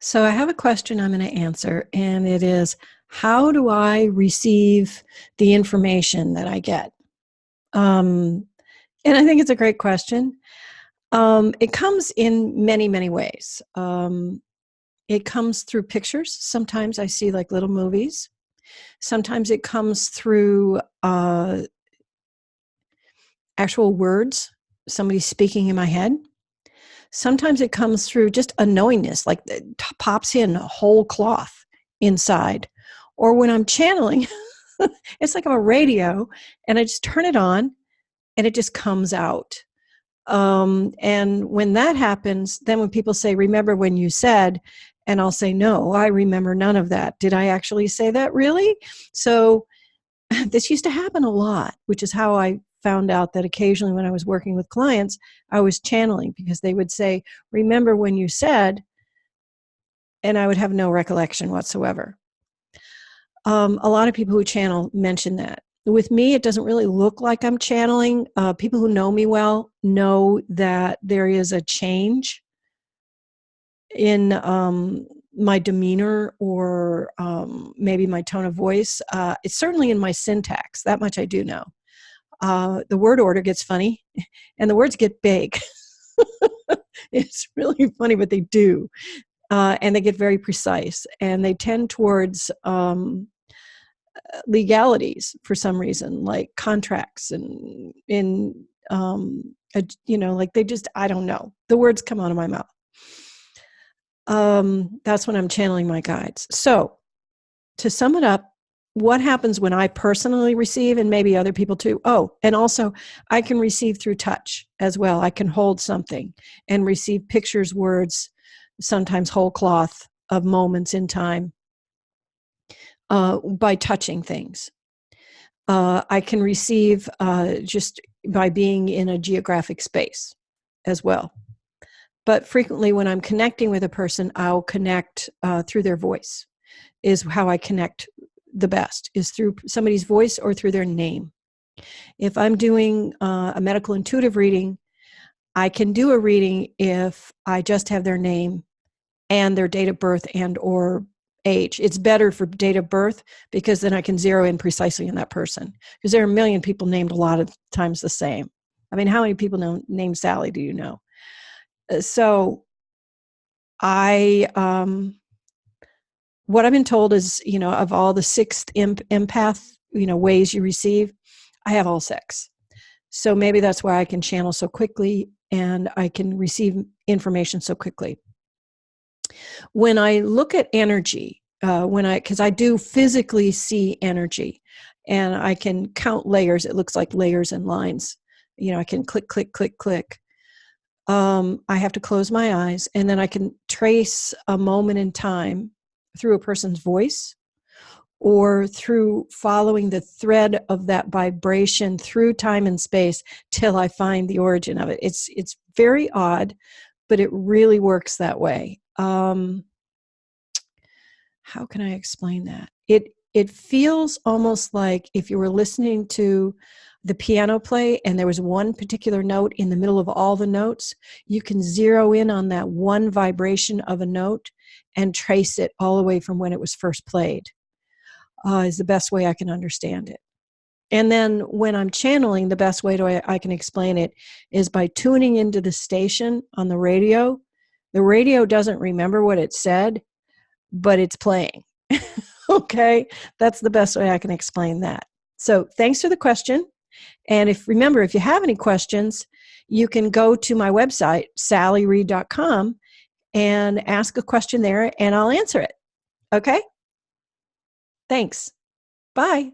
So I have a question I'm going to answer, and it is, how do I receive the information that I get? Um, and I think it's a great question. It comes in many, many ways. It comes through pictures. Sometimes I see like little movies. Sometimes it comes through actual words, somebody speaking in my head. Sometimes it comes through just a knowingness, like it pops in a whole cloth inside. Or when I'm channeling, it's like I'm a radio and I just turn it on and it just comes out. And when that happens, then when people say, remember when you said, and I'll say, no, I remember none of that. Did I actually say that really? So this used to happen a lot, which is how I found out that occasionally when I was working with clients, I was channeling because they would say, remember when you said, and I would have no recollection whatsoever. A lot of people who channel mention that. With me, it doesn't really look like I'm channeling. People who know me well know that there is a change in my demeanor or maybe my tone of voice. It's certainly in my syntax. That much I do know. The word order gets funny and the words get big. It's really funny, but they do. And they get very precise and they tend towards legalities for some reason, like contracts and like they just, I don't know. The words come out of my mouth. That's when I'm channeling my guides. So to sum it up, what happens when I personally receive, and maybe other people too? Oh, and also I can receive through touch as well. I can hold something and receive pictures, words, sometimes whole cloth of moments in time by touching things. I can receive just by being in a geographic space as well. But frequently when I'm connecting with a person, I'll connect through their voice, is how I connect the best, is through somebody's voice or through their name. If I'm doing a medical intuitive reading, I can do a reading if I just have their name and their date of birth and or age. It's better for date of birth because then I can zero in precisely on that person, because there are a million people named a lot of times the same. I mean, how many people named Sally do you know? So I what I've been told is, of all the sixth empath, ways you receive, I have all six. So maybe that's why I can channel so quickly and I can receive information so quickly. When I look at energy, because I do physically see energy and I can count layers, it looks like layers and lines. I can click, click, click, click. I have to close my eyes and then I can trace a moment in time through a person's voice or through following the thread of that vibration through time and space till I find the origin of it. It's very odd, but it really works that way. How can I explain that? It feels almost like if you were listening to the piano play and there was one particular note in the middle of all the notes, you can zero in on that one vibration of a note and trace it all the way from when it was first played, is the best way I can understand it. And then when I'm channeling, the best way I can explain it is by tuning into the station on the radio. The radio doesn't remember what it said, but it's playing. Okay, that's the best way I can explain that. So thanks for the question. And if you have any questions, you can go to my website, sallyreed.com, and ask a question there, and I'll answer it. Okay? Thanks. Bye.